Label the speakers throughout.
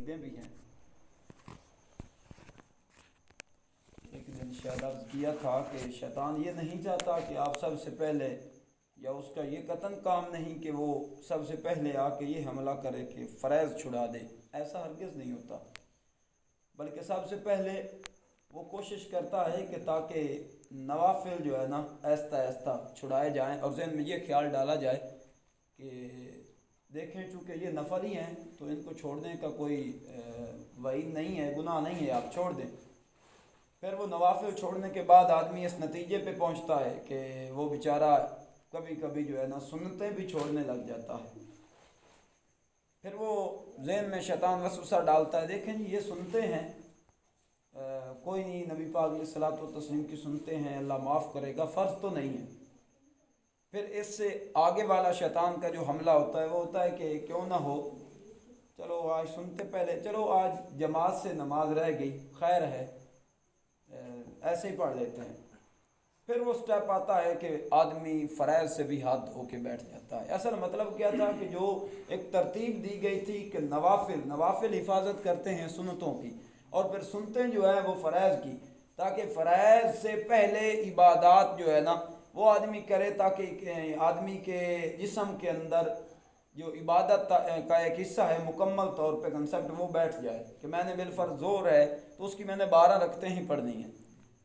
Speaker 1: عقیدے بھی ہیں. ایک دن شاید عرض کیا تھا کہ شیطان یہ نہیں چاہتا کہ آپ سب سے پہلے، یا اس کا یہ قطعاً کام نہیں کہ وہ سب سے پہلے آ کے یہ حملہ کرے کہ فریض چھڑا دے. ایسا ہرگز نہیں ہوتا، بلکہ سب سے پہلے وہ کوشش کرتا ہے کہ تاکہ نوافل جو ہے نا آہستہ آہستہ چھڑائے جائیں، اور ذہن میں یہ خیال ڈالا جائے کہ دیکھیں چونکہ یہ نفل ہی ہیں تو ان کو چھوڑنے کا کوئی وعید نہیں ہے، گناہ نہیں ہے، آپ چھوڑ دیں. پھر وہ نوافل چھوڑنے کے بعد آدمی اس نتیجے پہ پہنچتا ہے کہ وہ بیچارہ کبھی کبھی جو ہے نا سنتیں بھی چھوڑنے لگ جاتا ہے. پھر وہ ذہن میں شیطان وسوسہ ڈالتا ہے، دیکھیں جی یہ سنتے ہیں، کوئی نہیں، نبی پاک علیہ الصلوۃ والتسلیم کی سنتے ہیں، اللہ معاف کرے گا، فرض تو نہیں ہے. پھر اس سے آگے والا شیطان کا جو حملہ ہوتا ہے وہ ہوتا ہے کہ کیوں نہ ہو، چلو آج سنتے پہلے، چلو آج جماعت سے نماز رہ گئی، خیر ہے، ایسے ہی پڑھ لیتے ہیں. پھر وہ سٹیپ آتا ہے کہ آدمی فرائض سے بھی ہاتھ دھو کے بیٹھ جاتا ہے. اصل مطلب کیا تھا کہ جو ایک ترتیب دی گئی تھی کہ نوافل حفاظت کرتے ہیں سنتوں کی، اور پھر سنتے جو ہے وہ فرائض کی، تاکہ فرائض سے پہلے عبادات جو ہے نا وہ آدمی کرے، تاکہ آدمی کے جسم کے اندر جو عبادت کا ایک حصہ ہے مکمل طور پہ کنسپٹ وہ بیٹھ جائے کہ میں نے بالفرض زور ہے تو اس کی میں نے 12 رکعتیں ہی پڑھنی ہیں.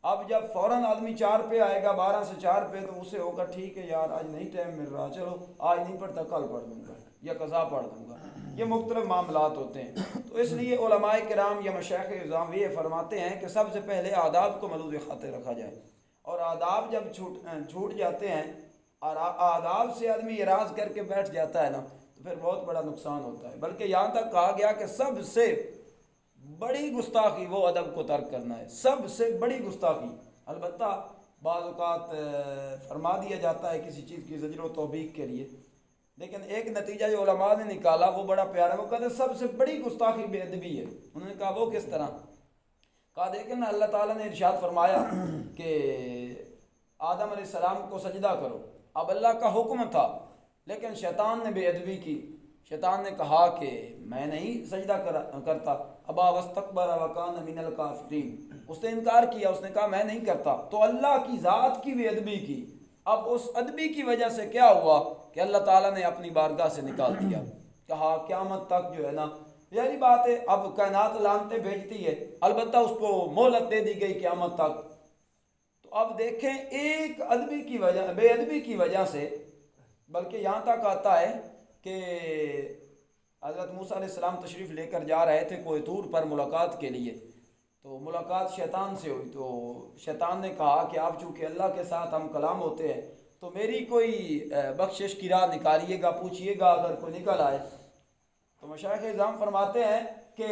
Speaker 1: اب جب فوراً آدمی 4 پہ آئے گا، 12 سے 4 پہ، تو اسے ہوگا ٹھیک ہے یار آج نہیں ٹائم مل رہا، چلو آج نہیں پڑھتا کل پڑھ لوں گا یا قضا پڑھ لوں گا. یہ مختلف معاملات ہوتے ہیں. تو اس لیے علماء کرام یا مشائخ اعظام یہ فرماتے ہیں کہ سب سے پہلے آداب کو ملوز خاطر رکھا جائے، اور آداب جب چھوٹ جاتے ہیں اور آداب سے آدمی اعراض کر کے بیٹھ جاتا ہے نا تو پھر بہت بڑا نقصان ہوتا ہے. بلکہ یہاں تک کہا گیا کہ سب سے بڑی گستاخی وہ ادب کو ترک کرنا ہے، سب سے بڑی گستاخی. البتہ بعض اوقات فرما دیا جاتا ہے کسی چیز کی زجر و توبیخ کے لیے، لیکن ایک نتیجہ جو علماء نے نکالا وہ بڑا پیارا ہے. وہ کہتے ہیں سب سے بڑی گستاخی بے ادبی ہے. انہوں نے کہا وہ کس طرح؟ کہا دیکھیں نا اللہ تعالیٰ نے ارشاد فرمایا کہ آدم علیہ السلام کو سجدہ کرو. اب اللہ کا حکم تھا لیکن شیطان نے بے ادبی کی. شیطان نے کہا کہ میں نہیں سجدہ کرتا. ابا واستکبر وکان من الکافرین، اس نے انکار کیا، اس نے کہا میں نہیں کرتا. تو اللہ کی ذات کی بے ادبی کی. اب اس ادبی کی وجہ سے کیا ہوا کہ اللہ تعالیٰ نے اپنی بارگاہ سے نکال دیا. کہا قیامت تک جو ہے نا، یہی بات ہے، اب کائنات لانتے بھیجتی ہے، البتہ اس کو مہلت دے دی گئی قیامت تک. تو اب دیکھیں ایک ادبی کی وجہ، بے ادبی کی وجہ سے، بلکہ یہاں تک آتا ہے کہ حضرت موسیٰ علیہ السلام تشریف لے کر جا رہے تھے کوہ طور پر ملاقات کے لیے، تو ملاقات شیطان سے ہوئی. تو شیطان نے کہا کہ آپ چونکہ اللہ کے ساتھ ہم کلام ہوتے ہیں تو میری کوئی بخشش کی راہ نکالیے گا، پوچھئے گا اگر کوئی نکل آئے. تو مشائخ اعظام فرماتے ہیں کہ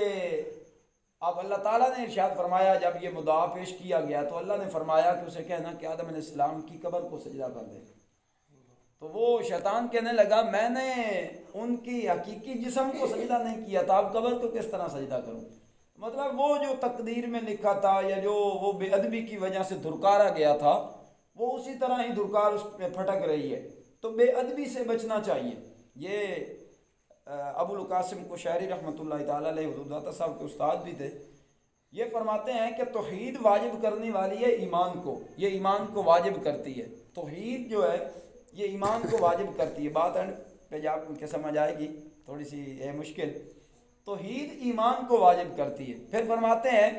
Speaker 1: اب اللہ تعالیٰ نے ارشاد فرمایا، جب یہ مدعا پیش کیا گیا تو اللہ نے فرمایا کہ اسے کہنا کہ آدم علیہ السلام کی قبر کو سجدہ کر دے. تو وہ شیطان کہنے لگا میں نے ان کی حقیقی جسم کو سجدہ نہیں کیا تھا، اب قبر کو کس طرح سجدہ کروں؟ مطلب وہ جو تقدیر میں لکھا تھا یا جو وہ بے ادبی کی وجہ سے دھرکارا گیا تھا وہ اسی طرح ہی دھرکار اس پہ پھٹک رہی ہے. تو بے ادبی سے بچنا چاہیے. یہ ابو القاسم قشیری رحمۃ اللہ تعالیٰ علیہ حضور داتا صاحب کے استاد بھی تھے. یہ فرماتے ہیں کہ توحید واجب کرنے والی ہے ایمان کو، یہ ایمان کو واجب کرتی ہے. توحید جو ہے یہ ایمان کو واجب کرتی ہے. بات اینڈ پہ جا کے سمجھ آئے گی، تھوڑی سی ہے مشکل. توحید ایمان کو واجب کرتی ہے. پھر فرماتے ہیں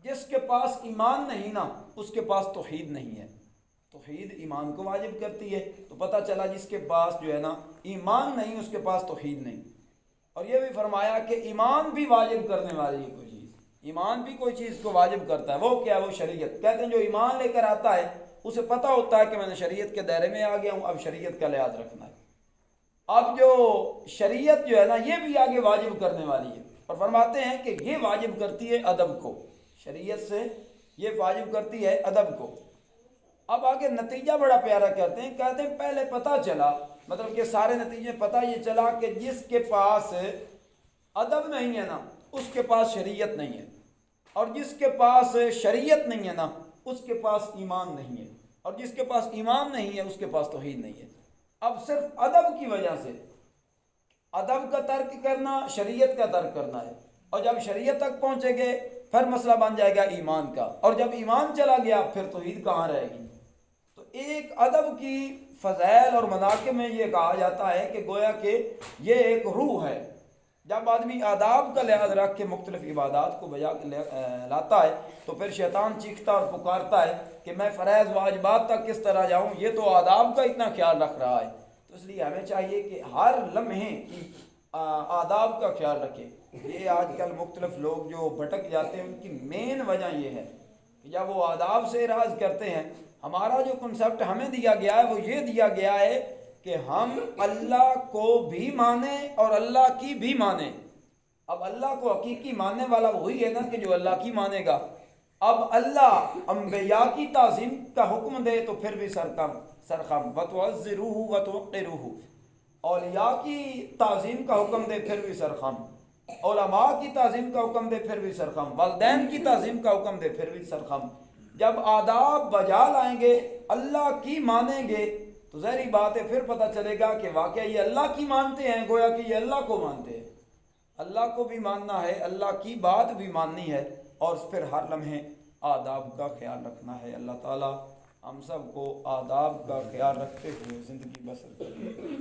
Speaker 1: جس کے پاس ایمان نہیں نا اس کے پاس توحید نہیں ہے. توحید ایمان کو واجب کرتی ہے. تو پتہ چلا جس کے پاس جو ہے نا ایمان نہیں اس کے پاس توحید نہیں. اور یہ بھی فرمایا کہ ایمان بھی واجب کرنے والی ہے کوئی چیز، ایمان بھی کوئی چیز کو واجب کرتا ہے. وہ کیا ہے؟ وہ شریعت. کہتے ہیں جو ایمان لے کر آتا ہے اسے پتہ ہوتا ہے کہ میں نے شریعت کے دائرے میں آ گیا ہوں، اب شریعت کا لحاظ رکھنا ہے. اب جو شریعت جو ہے نا یہ بھی آگے واجب کرنے والی ہے. اور فرماتے ہیں کہ یہ واجب کرتی ہے ادب کو، شریعت سے یہ واجب کرتی ہے ادب کو. اب آگے نتیجہ بڑا پیارا کہتے ہیں پہلے پتہ چلا، مطلب کہ سارے نتیجے پتہ یہ چلا کہ جس کے پاس ادب نہیں ہے نا اس کے پاس شریعت نہیں ہے، اور جس کے پاس شریعت نہیں ہے نا اس کے پاس ایمان نہیں ہے، اور جس کے پاس ایمان نہیں ہے اس کے پاس توحید نہیں ہے. اب صرف ادب کی وجہ سے ادب کا ترک کرنا شریعت کا ترک کرنا ہے، اور جب شریعت تک پہنچے گے پھر مسئلہ بن جائے گا ایمان کا، اور جب ایمان چلا گیا پھر توحید کہاں رہے گی۔ تو ایک ادب کی فضائل اور مناقب میں یہ کہا جاتا ہے کہ گویا کہ یہ ایک روح ہے۔ جب آدمی آداب کا لحاظ رکھ کے مختلف عبادات کو بجا لاتا ہے تو پھر شیطان چیختا اور پکارتا ہے کہ میں فرائض واجبات تک کس طرح جاؤں، یہ تو آداب کا اتنا خیال رکھ رہا ہے۔ تو اس لیے ہمیں چاہیے کہ ہر لمحے کی آداب کا خیال رکھے۔ یہ آج کل مختلف لوگ جو بھٹک جاتے ہیں ان کی مین وجہ یہ ہے کہ جب وہ آداب سے اراض کرتے ہیں، ہمارا جو کنسپٹ ہمیں دیا گیا ہے وہ یہ دیا گیا ہے کہ ہم اللہ کو بھی مانیں اور اللہ کی بھی مانیں۔ اب اللہ کو حقیقی ماننے والا وہی ہے نا کہ جو اللہ کی مانے گا۔ اب اللہ انبیاء کی تعظیم کا حکم دے تو پھر بھی سرخم وَتُعَزِّرُوهُ وَتُوَقِّرُوهُ، اولیاء کی تعظیم کا حکم دے پھر بھی سرخم، علماء کی تعظیم کا حکم دے پھر بھی سرخم، والدین کی تعظیم کا حکم دے پھر بھی سرخم۔ جب آداب بجا لائیں گے، اللہ کی مانیں گے تو ظاہری بات ہے پھر پتہ چلے گا کہ واقعہ یہ اللہ کی مانتے ہیں، گویا کہ یہ اللہ کو مانتے ہیں۔ اللہ کو بھی ماننا ہے، اللہ کی بات بھی ماننی ہے، اور پھر ہر لمحے آداب کا خیال رکھنا ہے۔ اللہ تعالی ہم سب کو آداب کا خیال رکھتے ہوئے زندگی بسر کرے۔